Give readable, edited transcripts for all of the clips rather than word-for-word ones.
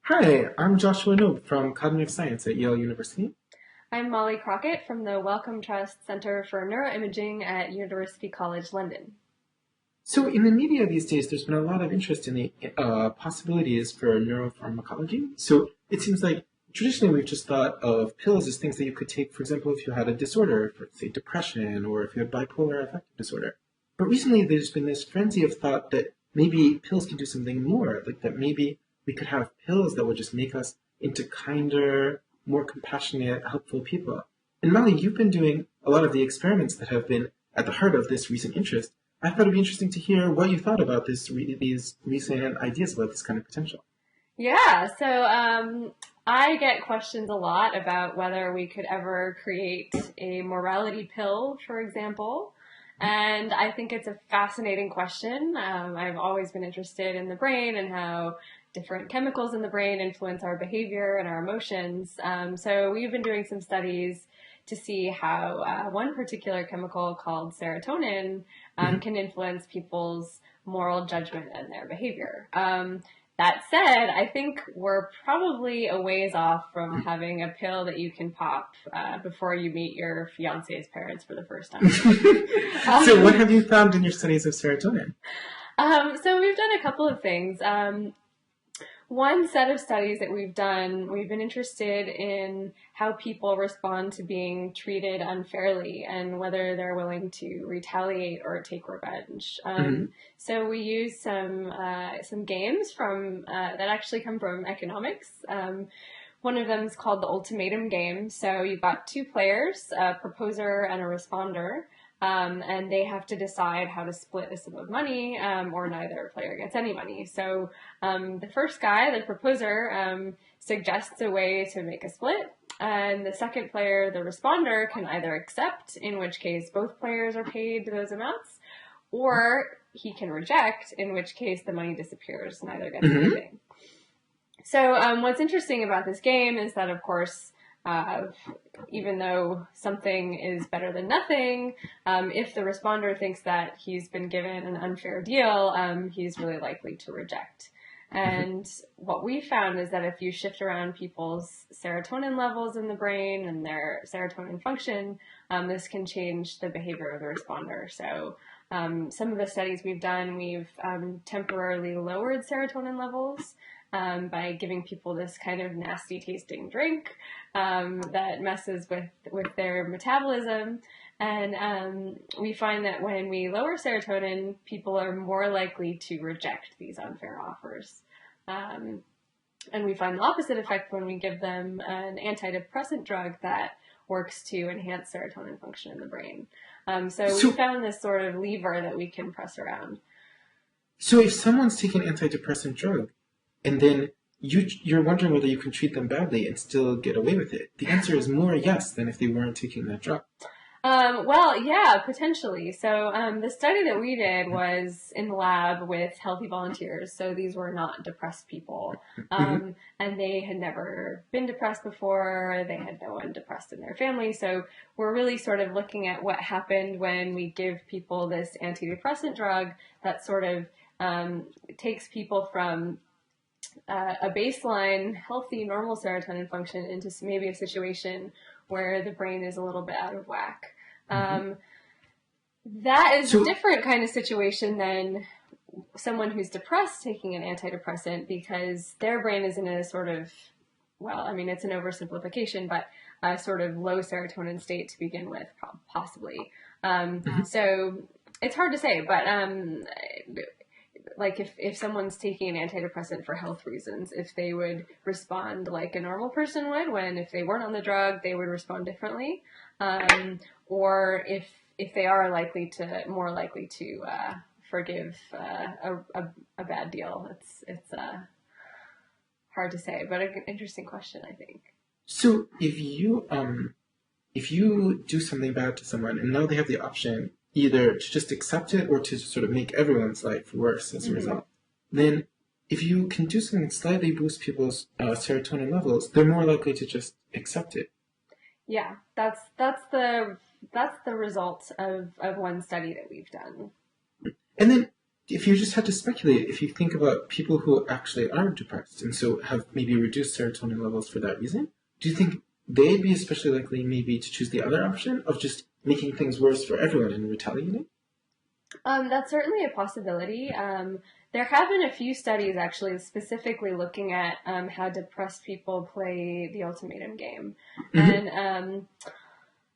Hi, I'm Joshua Knobe from Cognitive Science at Yale University. I'm Molly Crockett from the Wellcome Trust Center for Neuroimaging at University College London. So, in the media these days, there's been a lot of interest in the possibilities for neuropharmacology. So, it seems like traditionally we've just thought of pills as things that you could take, for example, if you had a disorder, for say depression, or if you had bipolar affective disorder. But recently, there's been this frenzy of thought that maybe pills can do something more, like that maybe we could have pills that would just make us into kinder, more compassionate, helpful people. And Molly, you've been doing a lot of the experiments that have been at the heart of this recent interest. I thought it'd be interesting to hear what you thought about these recent ideas about this kind of potential. I get questions a lot about whether we could ever create a morality pill, for example. And I think it's a fascinating question. I've always been interested in the brain and how different chemicals in the brain influence our behavior and our emotions. So we've been doing some studies to see how one particular chemical called serotonin Hmm. can influence people's moral judgment and their behavior. That said, I think we're probably a ways off from having a pill that you can pop before you meet your fiance's parents for the first time. So, what Um, have you found in your studies of serotonin? so we've done a couple of things. One set of studies that we've done, we've been interested in how people respond to being treated unfairly and whether they're willing to retaliate or take revenge. Hmm. So we use some games from that actually come from economics. One of them is called the ultimatum game. So you've got two players, a proposer and a responder. And they have to decide how to split a sum of money, or neither player gets any money. So the first guy, the proposer, suggests a way to make a split, and the second player, the responder, can either accept, in which case both players are paid those amounts, or he can reject, in which case the money disappears, neither gets Hmm. anything. So what's interesting about this game is that, of course, uh, even though something is better than nothing, if the responder thinks that he's been given an unfair deal, he's really likely to reject. And what we found is that if you shift around people's serotonin levels in the brain and their serotonin function, this can change the behavior of the responder. So some of the studies we've done, we've temporarily lowered serotonin levels by giving people this kind of nasty tasting drink that messes with their metabolism. And we find that when we lower serotonin, people are more likely to reject these unfair offers. Um, and we find the opposite effect when we give them an antidepressant drug that works to enhance serotonin function in the brain. So we So, found this sort of lever that we can press around. so if someone's taking an antidepressant drug, and then you're wondering whether you can treat them badly and still get away with it, the answer is more yes than if they weren't taking that drug. Yeah, potentially. So the study that we did was in the lab with healthy volunteers. So these were not depressed people. Hmm. And they had never been depressed before. They had no one depressed in their family. So we're really sort of looking at what happened when we give people this antidepressant drug that sort of takes people from a baseline healthy normal serotonin function into maybe a situation where the brain is a little bit out of whack. Hmm. Um, that is a So, different kind of situation than someone who's depressed taking an antidepressant because their brain is in a sort of, well, I mean, it's an oversimplification, but a sort of low serotonin state to begin with, possibly. mhm. So it's hard to say, but like if someone's taking an antidepressant for health reasons, if they would respond like a normal person would, when if they weren't on the drug, they would respond differently, or if they are more likely to forgive a bad deal. It's hard to say, but an interesting question, I think. So if you do something bad to someone and now they have the option either to just accept it or to sort of make everyone's life worse as a Mm-hmm. result, then if you can do something to slightly boost people's serotonin levels, they're more likely to just accept it. Yeah, that's the result of one study that we've done. And then if you just had to speculate, if you think about people who actually are depressed and so have maybe reduced serotonin levels for that reason, do you think they'd be especially likely maybe to choose the other option of just making things worse for everyone and retaliating? That's certainly a possibility. There have been a few studies actually specifically looking at how depressed people play the ultimatum game. Mm-hmm. And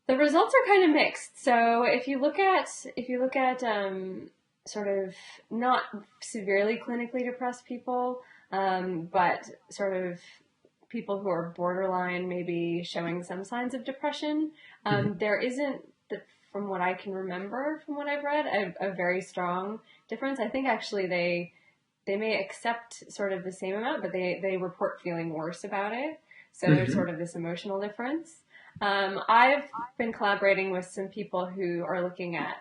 the results are kind of mixed. So if you look at sort of not severely clinically depressed people, but sort of people who are borderline, maybe showing some signs of depression, there isn't, from what I can remember, from what I've read, a very strong difference. I think actually they may accept sort of the same amount, but they report feeling worse about it. So there's sort of this emotional difference. I've been collaborating with some people who are looking at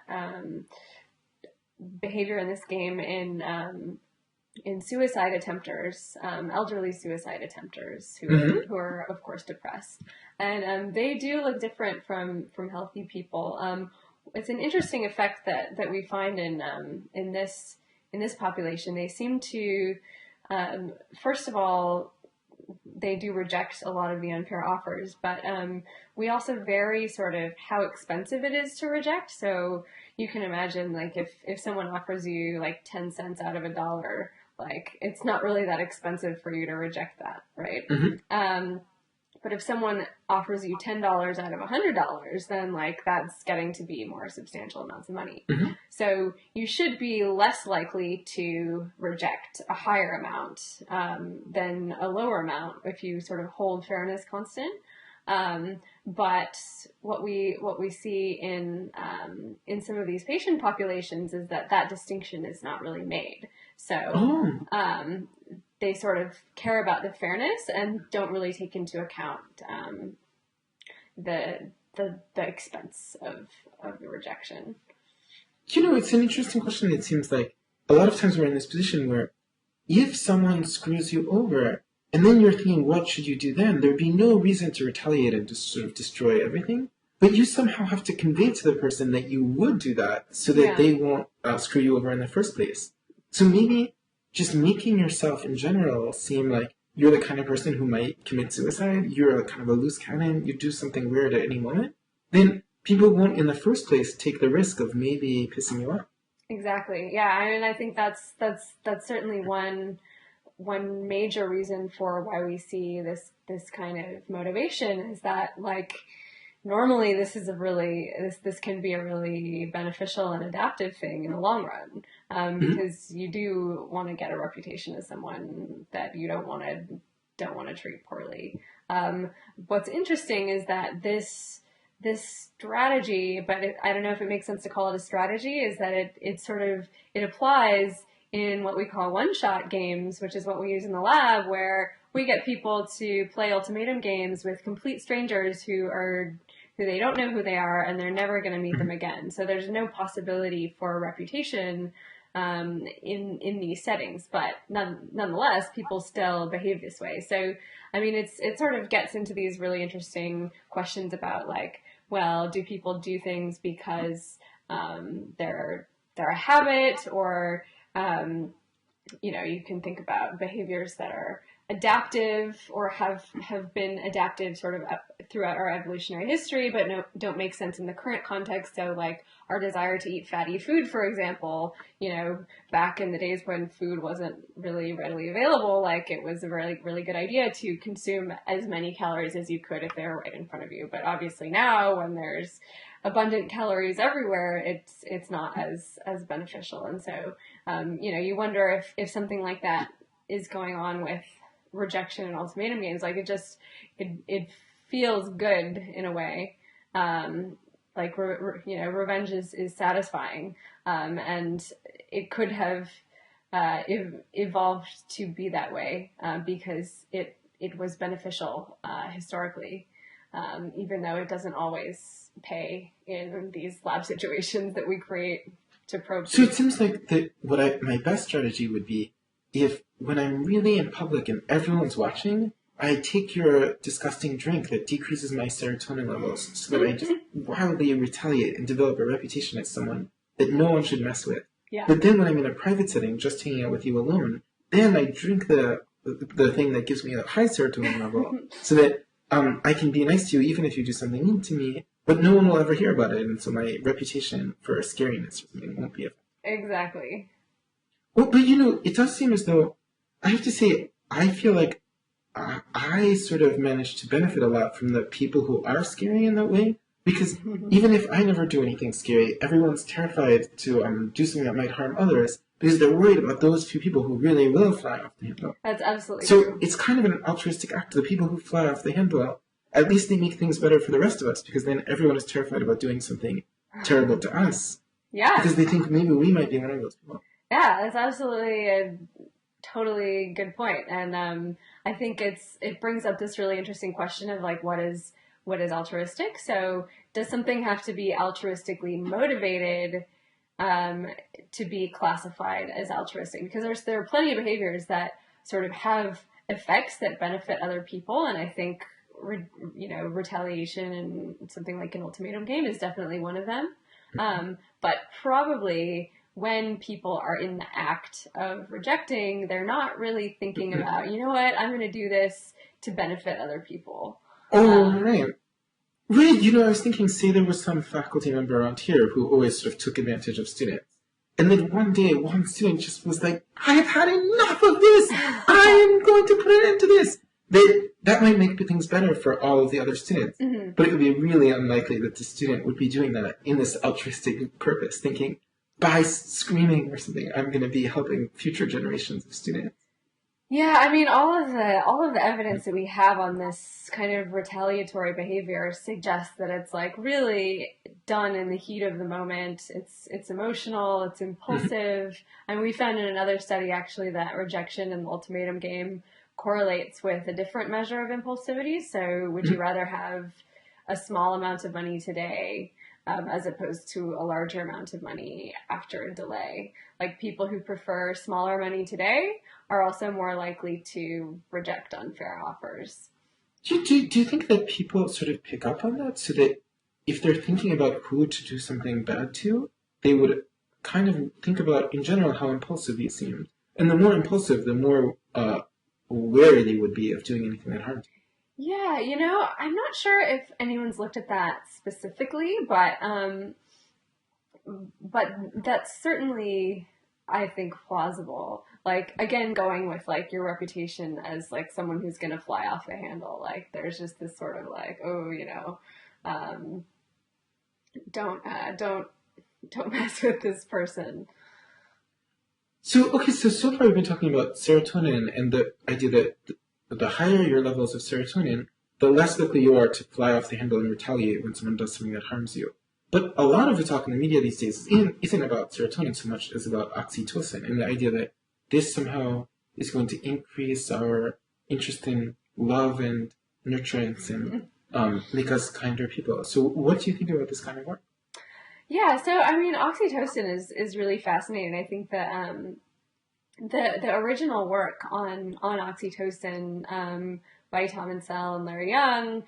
behavior in this game in suicide attempters, elderly suicide attempters who are of course depressed, and they do look different from healthy people. It's an interesting effect that we find in this population. They seem to, first of all, they do reject a lot of the unfair offers, but we also vary sort of how expensive it is to reject. So you can imagine, like, if someone offers you like 10 cents out of a dollar, like, it's not really that expensive for you to reject that, right? But if someone offers you $10 out of $100, then like that's getting to be more substantial amounts of money. So you should be less likely to reject a higher amount than a lower amount if you sort of hold fairness constant. But what we see in some of these patient populations is that distinction is not really made. So they sort of care about the fairness and don't really take into account the expense of the rejection. It's an interesting question. It seems like a lot of times we're in this position where if someone screws you over and then you're thinking, what should you do then? There'd be no reason to retaliate and just sort of destroy everything. But you somehow have to convey to the person that you would do that so that they won't screw you over in the first place. So maybe just making yourself in general seem like you're the kind of person who might commit suicide, you're kind of a loose cannon, you do something weird at any moment, then people won't in the first place take the risk of maybe pissing you off. Exactly. Yeah, I mean, I think that's certainly one major reason for why we see this kind of motivation is that, like, normally this can be a really beneficial and adaptive thing in the long run, because you do want to get a reputation as someone that you don't want to treat poorly. What's interesting is that this strategy, but I don't know if it makes sense to call it a strategy, is that it applies in what we call one-shot games, which is what we use in the lab, where we get people to play ultimatum games with complete strangers who they don't know who they are, and they're never going to meet them again. So there's no possibility for a reputation in these settings, but nonetheless, people still behave this way. So, I mean, it sort of gets into these really interesting questions about, like, well, do people do things because they're a habit, or you can think about behaviors that are adaptive or have been adaptive sort of throughout our evolutionary history, but don't make sense in the current context. So, like, our desire to eat fatty food, for example, back in the days when food wasn't really readily available, like, it was a really, really good idea to consume as many calories as you could if they were right in front of you. But obviously now, when there's abundant calories everywhere, it's not as beneficial. And so, you wonder if something like that is going on with rejection and ultimatum games. Like, it feels good in a way. Like, revenge is satisfying. And it could have evolved to be that way because it was beneficial historically, even though it doesn't always pay in these lab situations that we create to probe. So it seems like my best strategy would be if, when I'm really in public and everyone's watching, I take your disgusting drink that decreases my serotonin levels so that I just wildly retaliate and develop a reputation as someone that no one should mess with. Yeah. But then when I'm in a private setting, just hanging out with you alone, then I drink the thing that gives me a high serotonin level, so that I can be nice to you even if you do something mean to me, but no one will ever hear about it, and so my reputation for scariness or something won't be affected. Exactly. Well, but it does seem as though, I have to say, I feel like I sort of managed to benefit a lot from the people who are scary in that way, because even if I never do anything scary, everyone's terrified to do something that might harm others, because they're worried about those few people who really will fly off the handle. That's absolutely true. So it's kind of an altruistic act. The people who fly off the handle, at least they make things better for the rest of us, because then everyone is terrified about doing something terrible to us. Yeah. Because they think maybe we might be one of those people. Yeah, that's absolutely a totally good point. And I think it brings up this really interesting question of like what is altruistic? So does something have to be altruistically motivated to be classified as altruistic? Because there are plenty of behaviors that sort of have effects that benefit other people, and I think retaliation and something like an ultimatum game is definitely one of them. But probably when people are in the act of rejecting, they're not really thinking about, you know what, I'm going to do this to benefit other people. Oh, right. Right, I was thinking, say there was some faculty member around here who always sort of took advantage of students. And then one day, one student just was like, I've had enough of this! I am going to put an end to this! That might make things better for all of the other students. Mm-hmm. But it would be really unlikely that the student would be doing that in this altruistic purpose, thinking, by screaming or something, I'm going to be helping future generations of students. Yeah, I mean, all of the evidence that we have on this kind of retaliatory behavior suggests that it's like really done in the heat of the moment. It's emotional, it's impulsive, and we found in another study actually that rejection in the ultimatum game correlates with a different measure of impulsivity. So, would you rather have a small amount of money today as opposed to a larger amount of money after a delay? Like people who prefer smaller money today are also more likely to reject unfair offers. Do you think that people sort of pick up on that, so that if they're thinking about who to do something bad to, they would kind of think about, in general, how impulsive you seem. And the more impulsive, the more wary they would be of doing anything that harms you. Yeah, I'm not sure if anyone's looked at that specifically, but that's certainly, I think, plausible. Like, again, going with, like, your reputation as, like, someone who's going to fly off the handle. Like, there's just this sort of, like, don't mess with this person. So far we've been talking about serotonin and the idea that the higher your levels of serotonin, the less likely you are to fly off the handle and retaliate when someone does something that harms you. But a lot of the talk in the media these days isn't about serotonin so much as about oxytocin, and the idea that this somehow is going to increase our interest in love and nurturance and make us kinder people. So what do you think about this kind of work? Yeah, so I mean, oxytocin is really fascinating. I think that the original work on oxytocin by Tom Ansel and Larry Young,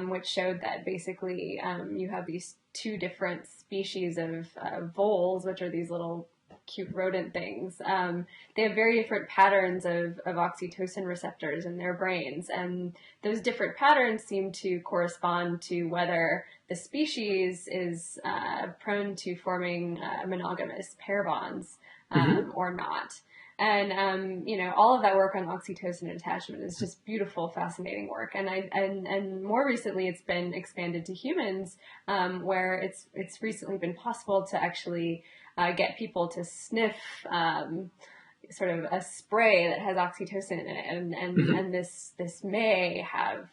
which showed that basically you have these two different species of voles, which are these little cute rodent things. They have very different patterns of oxytocin receptors in their brains, and those different patterns seem to correspond to whether the species is prone to forming monogamous pair bonds or not. And all of that work on oxytocin attachment is just beautiful, fascinating work. And more recently, it's been expanded to humans, where it's recently been possible to actually get people to sniff sort of a spray that has oxytocin in it, and this may have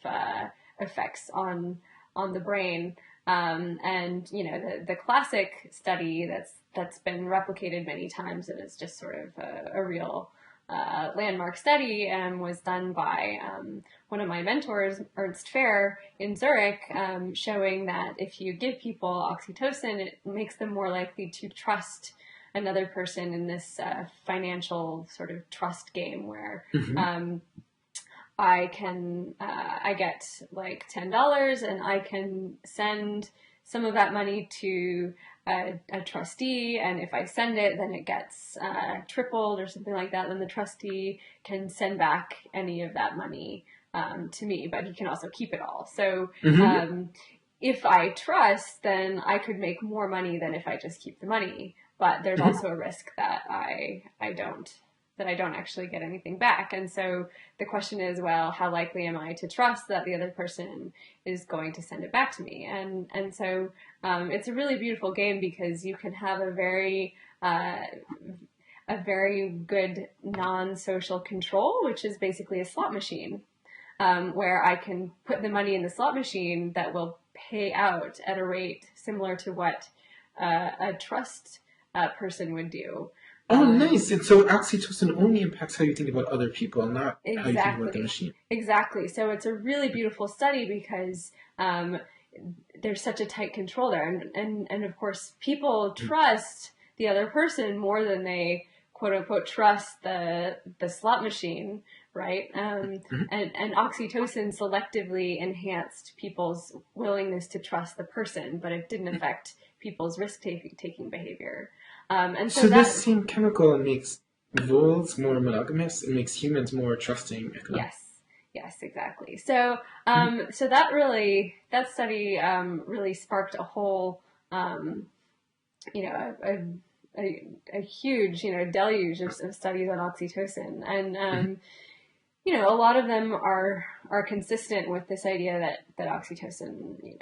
effects on the brain. And the classic study that's been replicated many times, and it's just sort of a real landmark study, was done by one of my mentors, Ernst Fair, in Zurich, showing that if you give people oxytocin, it makes them more likely to trust another person in this financial sort of trust game where I get like $10 and I can send some of that money to a trustee, and if I send it, then it gets tripled or something like that. Then the trustee can send back any of that money to me, but he can also keep it all. So if I trust, then I could make more money than if I just keep the money. But there's also a risk that I don't actually get anything back. And so the question is, well, how likely am I to trust that the other person is going to send it back to me? And so it's a really beautiful game because you can have a very good non-social control, which is basically a slot machine, where I can put the money in the slot machine that will pay out at a rate similar to what a trust person would do. Oh, nice. And so oxytocin only impacts how you think about other people, not how you think about the machine. Exactly. So it's a really beautiful study because there's such a tight control there. And of course, people trust the other person more than they, quote unquote, trust the slot machine, right? And oxytocin selectively enhanced people's willingness to trust the person, but it didn't affect people's risk-taking behavior. And so this same chemical makes wolves more monogamous and makes humans more trusting. Yes, exactly. So, so that study really sparked a whole, a huge, deluge of studies on oxytocin, and a lot of them are consistent with this idea that oxytocin,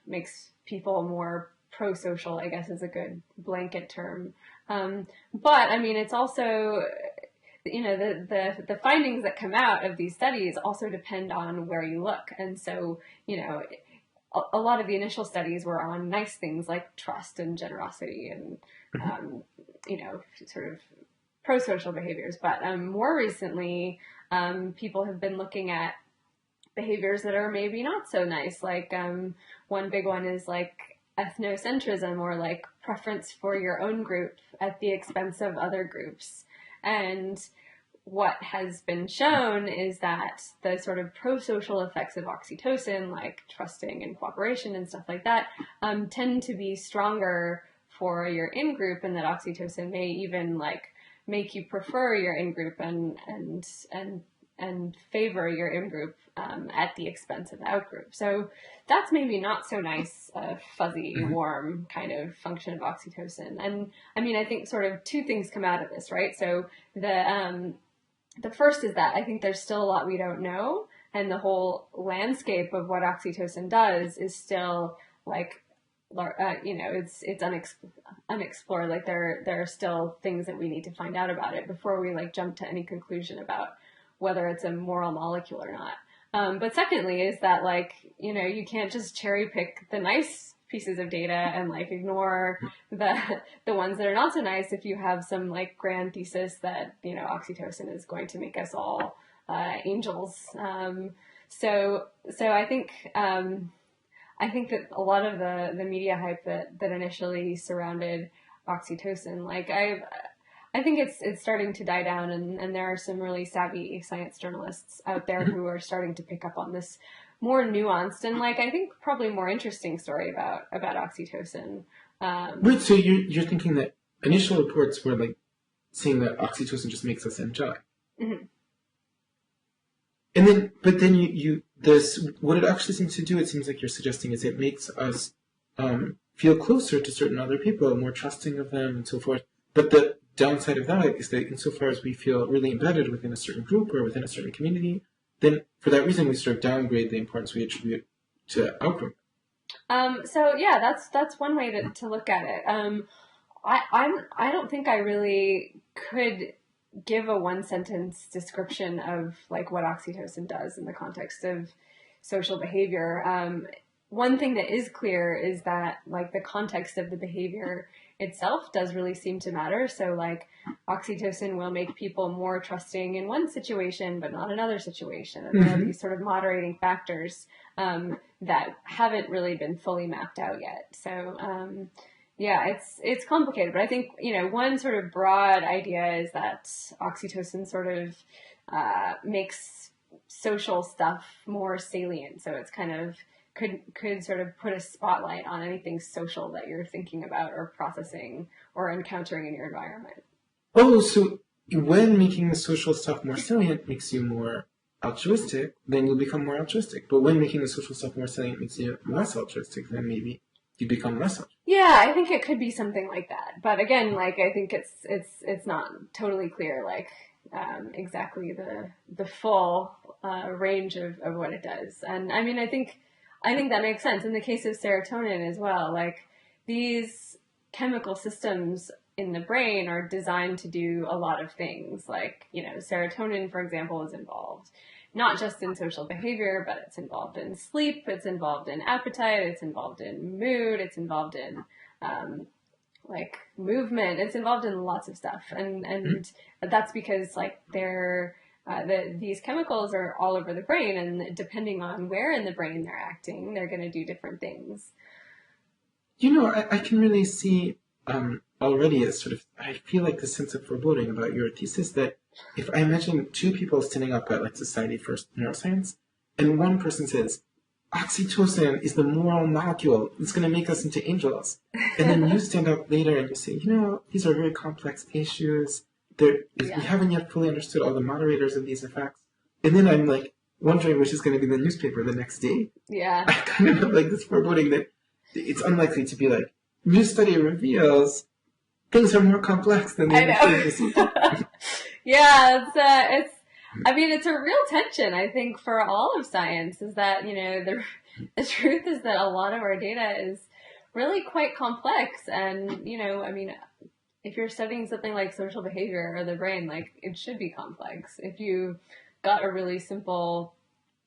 makes people more pro-social, I guess is a good blanket term. But I mean, it's also, the findings that come out of these studies also depend on where you look. And so, a lot of the initial studies were on nice things like trust and generosity and, sort of pro-social behaviors. But more recently, people have been looking at behaviors that are maybe not so nice. Like one big one is like ethnocentrism, or like preference for your own group at the expense of other groups. And what has been shown is that the sort of pro-social effects of oxytocin, like trusting and cooperation and stuff like that, tend to be stronger for your in-group, and that oxytocin may even like make you prefer your in-group and favor your in-group at the expense of the out-group. So that's maybe not so nice, fuzzy, warm kind of function of oxytocin. And I mean, I think sort of two things come out of this, right? So the first is that I think there's still a lot we don't know, and the whole landscape of what oxytocin does is still like, it's unexplored. Like there are still things that we need to find out about it before we like jump to any conclusion about whether it's a moral molecule or not. But secondly is that like, you can't just cherry pick the nice pieces of data and like ignore the ones that are not so nice if you have some like grand thesis that, oxytocin is going to make us all angels. So I think that a lot of the media hype that initially surrounded oxytocin, like I think it's starting to die down, and there are some really savvy science journalists out there who are starting to pick up on this more nuanced and like I think probably more interesting story about oxytocin. Wait, so you're thinking that initial reports were like saying that oxytocin just makes us angelic, and then what it actually seems to do, it seems like you're suggesting, is it makes us feel closer to certain other people, more trusting of them, and so forth. But the downside of that is that insofar as we feel really embedded within a certain group or within a certain community, then for that reason we sort of downgrade the importance we attribute to outgroup. So yeah, that's one way to look at it. I don't think I really could give a one sentence description of like what oxytocin does in the context of social behavior. One thing that is clear is that like the context of the behavior itself does really seem to matter. So like oxytocin will make people more trusting in one situation, but not another situation. And there are these sort of moderating factors that haven't really been fully mapped out yet. So yeah, it's complicated, but I think, one sort of broad idea is that oxytocin sort of makes social stuff more salient. So it's kind of could sort of put a spotlight on anything social that you're thinking about or processing or encountering in your environment. Oh, so when making the social stuff more salient makes you more altruistic, then you'll become more altruistic. But when making the social stuff more salient makes you less altruistic, then maybe you become less altruistic. Yeah, I think it could be something like that. But again, like, I think it's not totally clear, like, exactly the full range of what it does. And I mean, I think that makes sense in the case of serotonin as well. Like, these chemical systems in the brain are designed to do a lot of things. Like, you know, serotonin, for example, is involved not just in social behavior, but it's involved in sleep, it's involved in appetite, it's involved in mood, it's involved in like movement, it's involved in lots of stuff. And that's because, like, these chemicals are all over the brain, and depending on where in the brain they're acting, they're going to do different things. You know, I can really see already a sort of, I feel like the sense of foreboding about your thesis, that if I imagine two people standing up at, like, Society for Neuroscience, and one person says, oxytocin is the moral molecule, it's going to make us into angels. And then you stand up later and you say, you know, these are very complex issues. We haven't yet fully understood all the moderators of these effects. And then I'm, like, wondering which is going to be the newspaper the next day. Yeah. I kind of have, like, this foreboding that it's unlikely to be like, new study reveals things are more complex than they usually see. Yeah, I mean, it's a real tension, I think, for all of science, is that, you know, the truth is that a lot of our data is really quite complex. And, you know, I mean, if you're studying something like social behavior or the brain, like, it should be complex. If you got a really simple,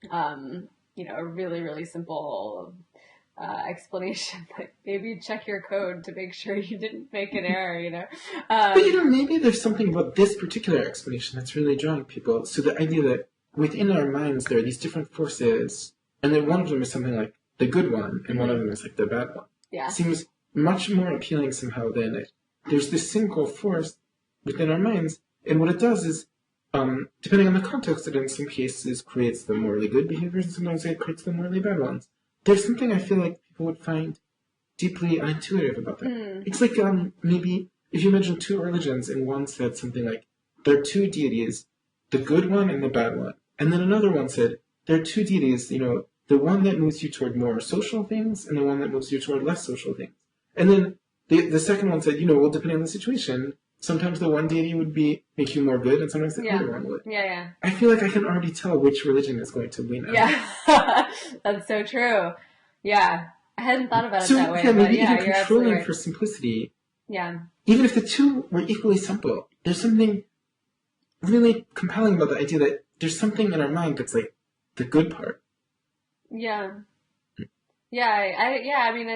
you know, a really, really simple explanation, like, maybe check your code to make sure you didn't make an error, you know. But, you know, maybe there's something about this particular explanation that's really drawing people. So the idea that within our minds there are these different forces, and that one of them is something like the good one, and one of them is like the bad one. Yeah. Seems much more appealing somehow than it. There's this single force within our minds, and what it does is, depending on the context, it in some cases creates the morally good behaviors, and sometimes it creates the morally bad ones. There's something I feel like people would find deeply unintuitive about that. It's like, maybe if you imagine two religions and one said something like, there are two deities, the good one and the bad one. And then another one said, there are two deities, you know, the one that moves you toward more social things and the one that moves you toward less social things. And then the second one said, you know, well, depending on the situation, sometimes the one deity would make you more good, and sometimes the other one would. Yeah. I feel like I can already tell which religion is going to win. Yeah, that's so true. Yeah, I hadn't thought about it that way. Yeah, maybe but yeah, even you're controlling right. for simplicity. Yeah. Even if the two were equally simple, there's something really compelling about the idea that there's something in our mind that's like the good part. Yeah. Yeah. I mean,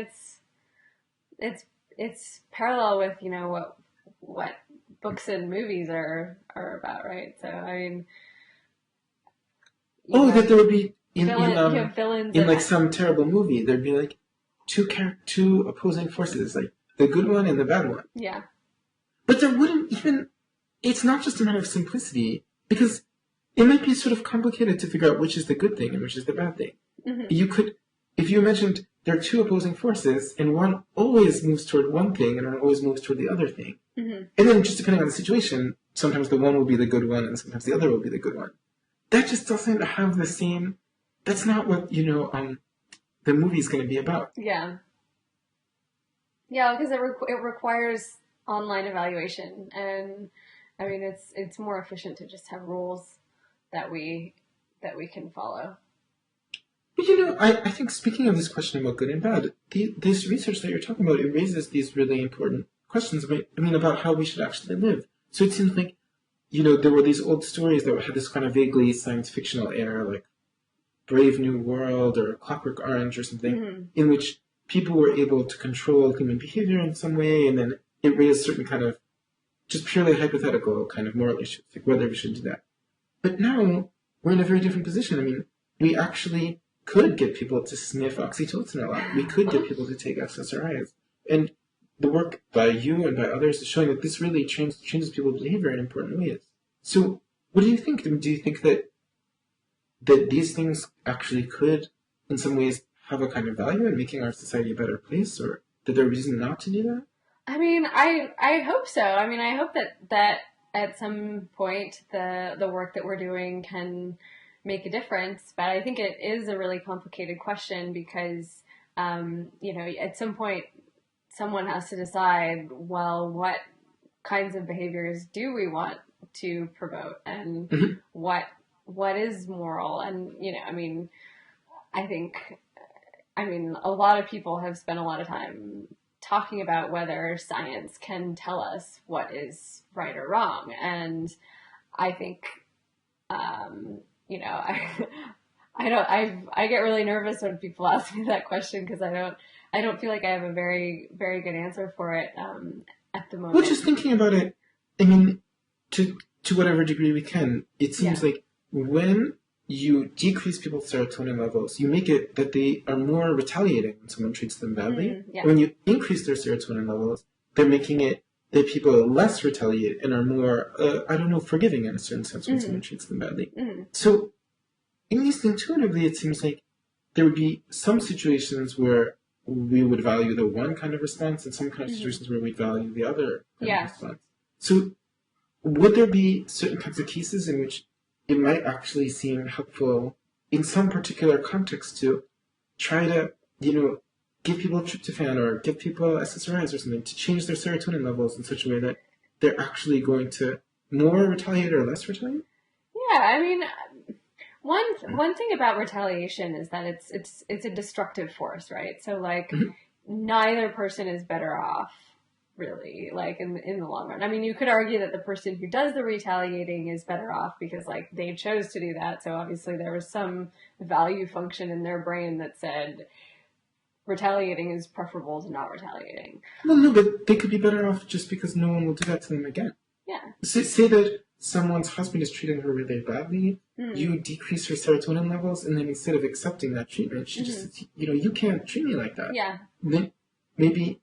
it's parallel with, you know, what books and movies are about, right? So I mean, that there would be villains in like some terrible movie, there'd be like two opposing forces, like the good one and the bad one. Yeah. But there wouldn't even. It's not just a matter of simplicity, because it might be sort of complicated to figure out which is the good thing and which is the bad thing. Mm-hmm. You could, if you imagined there are two opposing forces, and one always moves toward one thing and one always moves toward the other thing. Mm-hmm. And then just depending on the situation, sometimes the one will be the good one and sometimes the other will be the good one. That just doesn't have the same, that's not what, you know, the movie's going to be about. Yeah. Yeah, because it requires online evaluation, and I mean, it's more efficient to just have rules that we can follow. But, you know, I think speaking of this question about good and bad, this research that you're talking about, it raises these really important questions about how we should actually live. So it seems like, you know, there were these old stories that had this kind of vaguely science fictional air, like Brave New World or Clockwork Orange or something, mm-hmm. in which people were able to control human behavior in some way, and then it raised certain kind of just purely hypothetical kind of moral issues, like whether we should do that. But now we're in a very different position. I mean, we actually could get people to sniff oxytocin a lot. We could get people to take SSRIs. And the work by you and by others is showing that this really changes people's behavior in important ways. So what do you think? Do you think that these things actually could, in some ways, have a kind of value in making our society a better place, or is there a reason not to do that? I mean, I hope so. I mean, I hope that at some point the work that we're doing can make a difference. But I think it is a really complicated question because, at some point someone has to decide, well, what kinds of behaviors do we want to promote, and what is moral? And, I mean, a lot of people have spent a lot of time talking about whether science can tell us what is right or wrong. And I think, I get really nervous when people ask me that question because I don't feel like I have a very, very good answer for it at the moment. Well, just thinking about it, I mean, to whatever degree we can, it seems like when you decrease people's serotonin levels, you make it that they are more retaliating when someone treats them badly. When you increase their serotonin levels, they're making it that people less retaliate and are more, forgiving in a certain sense when someone treats them badly. So, at least intuitively, it seems like there would be some situations where we would value the one kind of response and some kind of situations where we'd value the other kind of response. So, would there be certain kinds of cases in which it might actually seem helpful in some particular context to try to, give people tryptophan or give people SSRIs or something to change their serotonin levels in such a way that they're actually going to more retaliate or less retaliate? Yeah, I mean, one thing about retaliation is that it's a destructive force, right? So neither person is better off, really, in the long run. I mean, you could argue that the person who does the retaliating is better off because they chose to do that. So obviously there was some value function in their brain that said retaliating is preferable to not retaliating. Well, no, but they could be better off just because no one will do that to them again. Yeah. Say that someone's husband is treating her really badly, you decrease her serotonin levels, and then instead of accepting that treatment, she just, you can't treat me like that. Yeah. Then maybe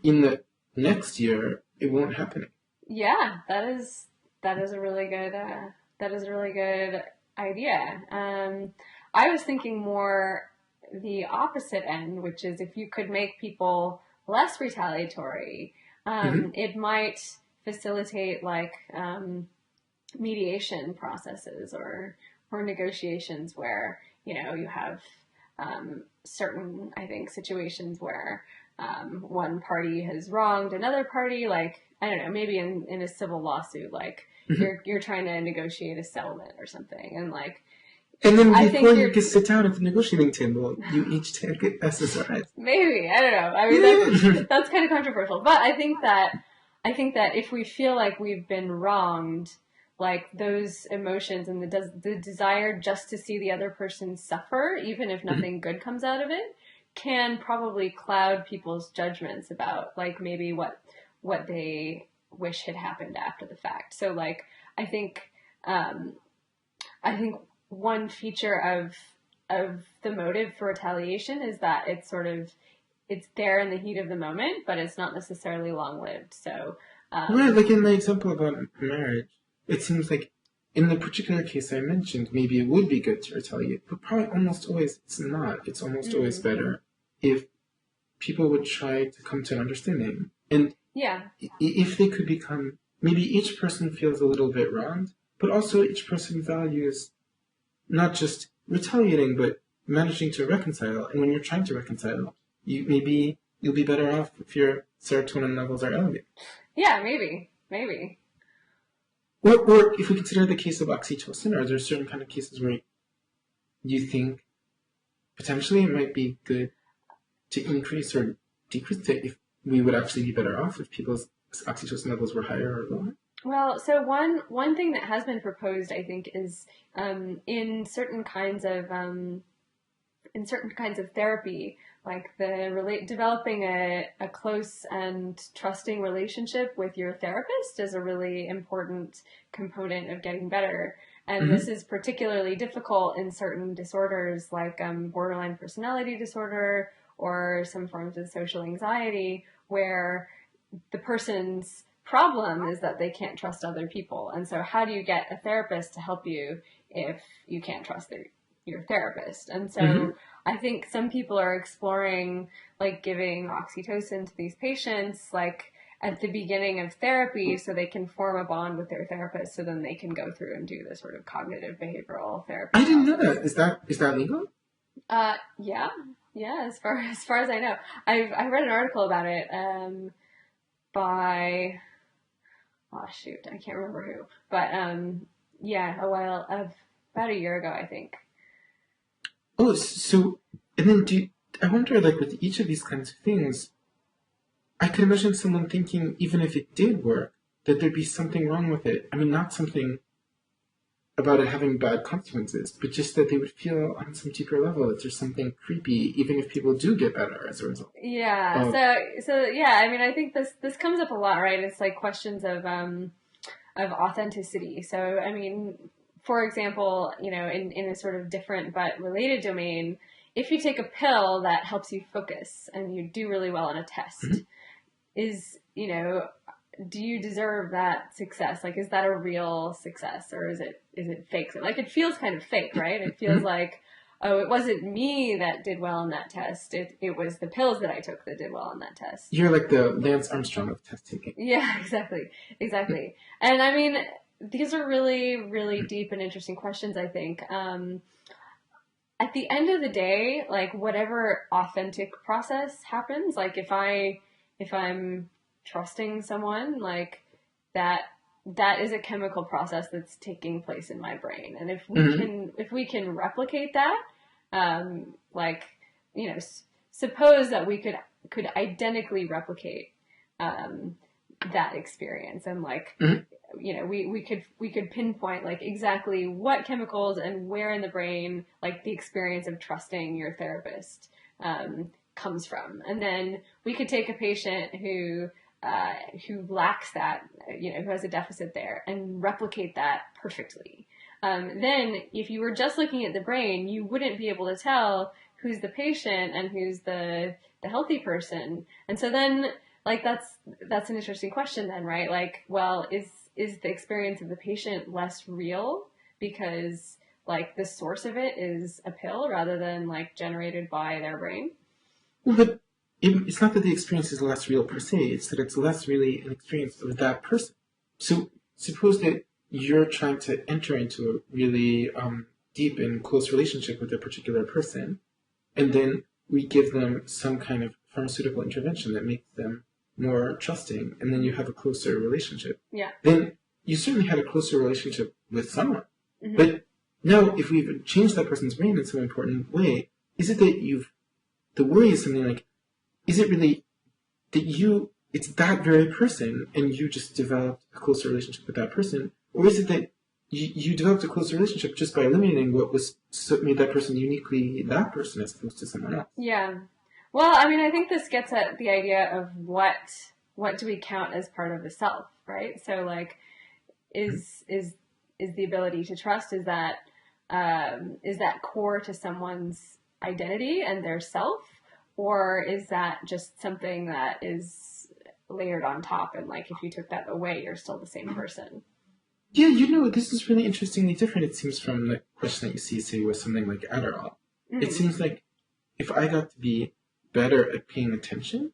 in the next year, it won't happen. Yeah, that is a really good idea. I was thinking more the opposite end, which is if you could make people less retaliatory, it might facilitate mediation processes or negotiations where you have certain, I think, situations where one party has wronged another party, I don't know, maybe in a civil lawsuit, you're trying to negotiate a settlement or something, and then before you can sit down at the negotiating table, you each take SSRIs. Maybe, I don't know. I mean, that's kind of controversial, but I think that if we feel like we've been wronged, those emotions and the desire just to see the other person suffer, even if nothing good comes out of it, can probably cloud people's judgments about maybe what they wish had happened after the fact. So I think one feature of the motive for retaliation is that it's there in the heat of the moment, but it's not necessarily long-lived. So right, in the example about marriage, it seems like in the particular case I mentioned, maybe it would be good to retaliate, but probably almost always it's not. It's almost always better if people would try to come to an understanding. And if they could become, maybe each person feels a little bit wronged, but also each person values not just retaliating, but managing to reconcile. And when you're trying to reconcile, you'll be better off if your serotonin levels are elevated. Yeah, maybe. Or if we consider the case of oxytocin, are there certain kind of cases where you think potentially it might be good to increase or decrease it if we would actually be better off if people's oxytocin levels were higher or lower? Well, so one thing that has been proposed, I think, is in certain kinds of therapy, developing a close and trusting relationship with your therapist is a really important component of getting better. And this is particularly difficult in certain disorders like borderline personality disorder or some forms of social anxiety, where the person's problem is that they can't trust other people. And so how do you get a therapist to help you if you can't trust your therapist. And so Mm-hmm. I think some people are exploring like giving oxytocin to these patients like at the beginning of therapy so they can form a bond with their therapist so then they can go through and do the sort of cognitive behavioral therapy I didn't know process. that. Is that legal? Yeah, yeah. As far as I know, I read an article about it by oh shoot, I can't remember who, but yeah, about a year ago, I think. Oh, so and then I wonder, like with each of these kinds of things, I could imagine someone thinking, even if it did work, that there'd be something wrong with it. I mean, not something about it having bad consequences, but just that they would feel on some deeper level that there's something creepy, even if people do get better as a result. Yeah. Oh, So yeah. I mean, I think this comes up a lot, right? It's like questions of authenticity. So I mean, for example, in a sort of different but related domain, if you take a pill that helps you focus and you do really well on a test, mhm. is do you deserve that success? Like, is that a real success or is it fake? Like, it feels kind of fake, right? It feels Mhm. like, oh, it wasn't me that did well on that test. It was the pills that I took that did well on that test. You're like the Lance Armstrong of test taking. Yeah, exactly. And I mean, these are really, really deep and interesting questions, I think. At the end of the day, like whatever authentic process happens, like if I'm trusting someone, like that that is a chemical process that's taking place in my brain. And Mm-hmm. if we can replicate that, like suppose that we could identically replicate um, that experience and like Mm-hmm. we could pinpoint like exactly what chemicals and where in the brain like the experience of trusting your therapist comes from, and then we could take a patient who lacks that, who has a deficit there, and replicate that perfectly. Then, if you were just looking at the brain, you wouldn't be able to tell who's the patient and who's the healthy person. And so then, like that's an interesting question then, right? Like, well, is the experience of the patient less real because like the source of it is a pill rather than like generated by their brain? Well, but it's not that the experience is less real per se, it's that it's less really an experience of that person. So suppose that you're trying to enter into a really deep and close relationship with a particular person, and then we give them some kind of pharmaceutical intervention that makes them more trusting, and then you have a closer relationship. Yeah. Then you certainly had a closer relationship with someone. Mm-hmm. But now, if we've changed that person's brain in some important way, is it that the worry is something like, is it really that it's that very person and you just developed a closer relationship with that person? Or is it that you developed a closer relationship just by eliminating what made that person uniquely that person as opposed to someone else? Yeah. Well, I mean, I think this gets at the idea of what do we count as part of the self, right? So like is the ability to trust, is that core to someone's identity and their self, or is that just something that is layered on top and like if you took that away you're still the same person? Yeah, this is really interestingly different, it seems, from the question that you see, say, with something like Adderall. It Mm-hmm. seems like if I got to be better at paying attention,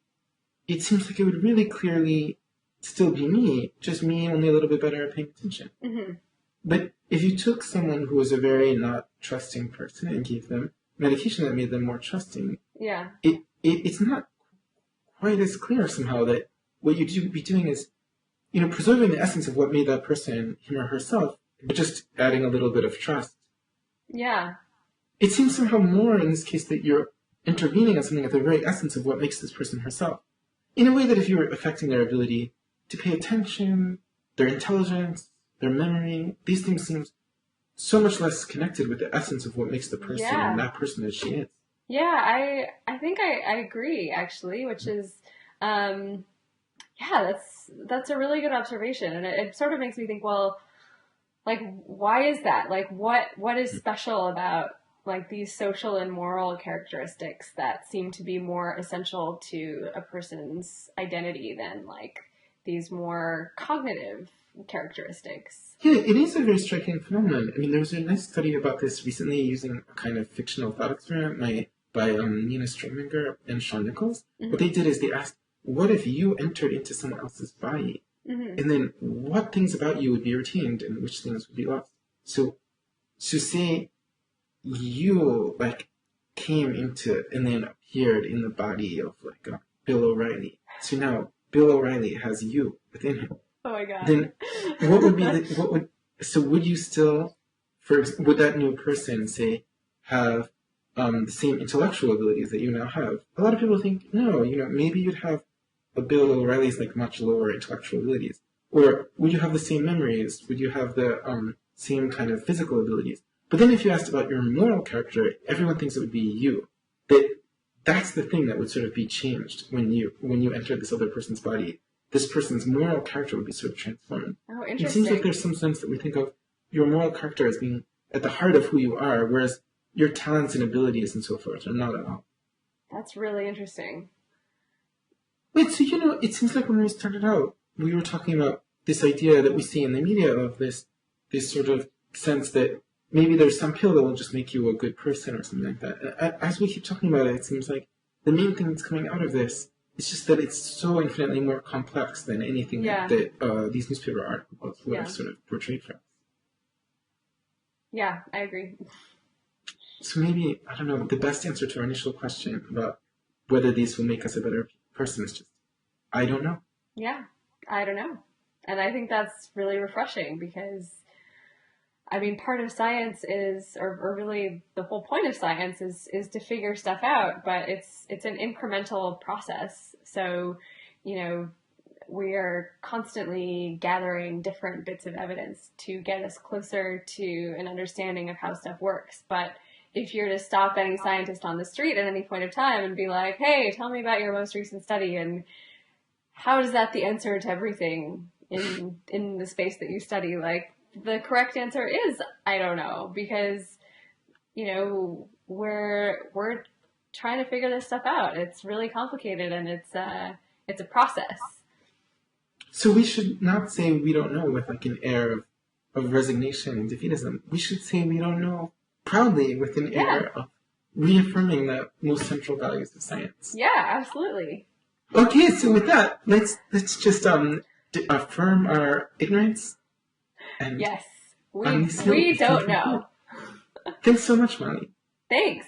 it seems like it would really clearly still be me, just me only a little bit better at paying attention. Mm-hmm. But if you took someone who was a very not trusting person and gave them medication that made them more trusting, Yeah. it's not quite as clear somehow that what you'd be doing is, preserving the essence of what made that person him or herself, but just adding a little bit of trust. Yeah. It seems somehow more in this case that you're intervening on something at the very essence of what makes this person herself. In a way that if you were affecting their ability to pay attention, their intelligence, their memory, these things seem so much less connected with the essence of what makes the person and Yeah. that person as she is. Yeah, I think I agree actually, which is um yeah, that's a really good observation, and it sort of makes me think, well, like why is that? Like what is special about like these social and moral characteristics that seem to be more essential to a person's identity than like these more cognitive characteristics. Yeah, it is a very striking phenomenon. I mean, there was a nice study about this recently using a kind of fictional thought experiment by Nina Strominger and Sean Nichols. Mm-hmm. What they did is they asked, what if you entered into someone else's body? Mm-hmm. And then what things about you would be retained and which things would be lost? So say you, like, came into and then appeared in the body of, like, Bill O'Reilly. So now Bill O'Reilly has you within him. Oh my God. Then what would be would you still, would that new person, say, have the same intellectual abilities that you now have? A lot of people think, no, maybe you'd have a Bill O'Reilly's, like, much lower intellectual abilities. Or would you have the same memories? Would you have the same kind of physical abilities? But then if you asked about your moral character, everyone thinks it would be you. That's the thing that would sort of be changed when you enter this other person's body. This person's moral character would be sort of transformed. Oh, interesting. It seems like there's some sense that we think of your moral character as being at the heart of who you are, whereas your talents and abilities and so forth are not at all. That's really interesting. Wait, so it seems like when we started out, we were talking about this idea that we see in the media of this sort of sense that maybe there's some pill that will just make you a good person or something like that. As we keep talking about it, it seems like the main thing that's coming out of this is just that it's so infinitely more complex than anything that these newspaper articles would have sort of portrayed for us. Yeah, I agree. So maybe, I don't know, the best answer to our initial question about whether these will make us a better person is just, I don't know. Yeah, I don't know. And I think that's really refreshing because, I mean, part of science is, or really the whole point of science is to figure stuff out, but it's an incremental process. So, we are constantly gathering different bits of evidence to get us closer to an understanding of how stuff works. But if you're to stop any scientist on the street at any point of time and be like, hey, tell me about your most recent study, and how is that the answer to everything in the space that you study? Like, the correct answer is, I don't know, because, we're trying to figure this stuff out. It's really complicated, and it's a process. So we should not say we don't know with, like, an air of resignation and defeatism. We should say we don't know proudly with an air of reaffirming the most central values of science. Yeah, absolutely. Okay, so with that, let's just affirm our ignorance. And yes, we don't know. Thanks so much, Molly. Thanks.